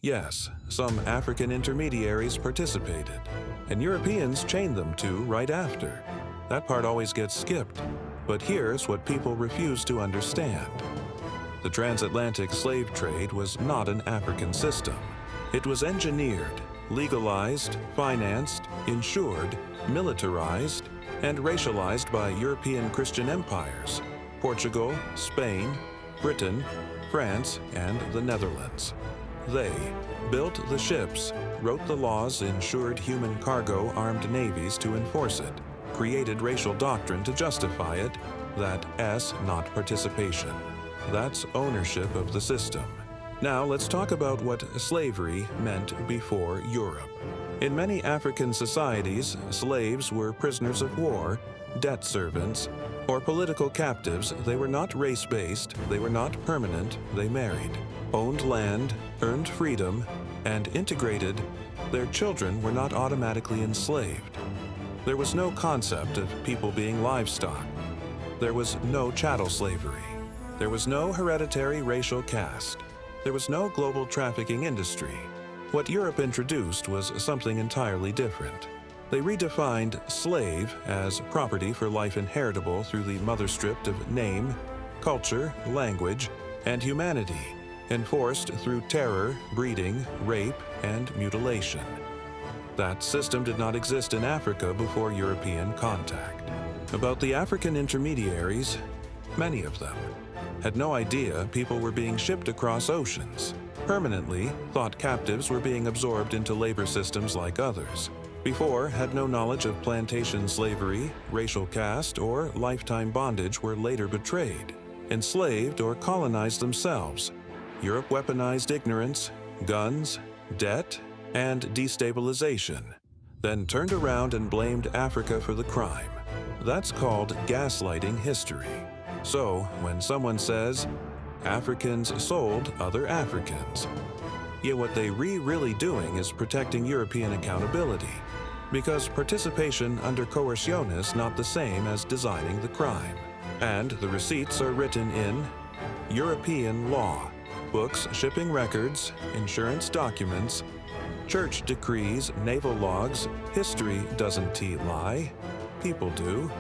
Yes, some African intermediaries participated, and Europeans chained them to right after. That part always gets skipped, but here's what people refuse to understand. The transatlantic slave trade was not an African system. It was engineered, legalized, financed, insured, militarized, and racialized by European Christian empires, Portugal, Spain, Britain, France, and the Netherlands. They built the ships, wrote the laws, insured human cargo armed navies to enforce it, created racial doctrine to justify it, that S not participation. That's ownership of the system. Now let's talk about what slavery meant before Europe. In many African societies, slaves were prisoners of war, debt servants, or political captives. They were not race-based, they were not permanent, they married, owned land, earned freedom, and integrated. Their children were not automatically enslaved. There was no concept of people being livestock. There was no chattel slavery. There was no hereditary racial caste. There was no global trafficking industry. What Europe introduced was something entirely different. They redefined slave as property for life inheritable through the mother strip of name, culture, language, and humanity, enforced through terror, breeding, rape, and mutilation. That system did not exist in Africa before European contact. About the African intermediaries, many of them had no idea people were being shipped across oceans, permanently thought captives were being absorbed into labor systems like others, before had no knowledge of plantation slavery, racial caste, or lifetime bondage were later betrayed, enslaved or colonized themselves. Europe weaponized ignorance, guns, debt, and destabilization, then turned around and blamed Africa for the crime. That's called gaslighting history. So, when someone says, Africans sold other Africans, yet what they really doing is protecting European accountability, because participation under coercion is not the same as designing the crime. And the receipts are written in European law, books, shipping records, insurance documents, church decrees, naval logs. History doesn't lie, people do.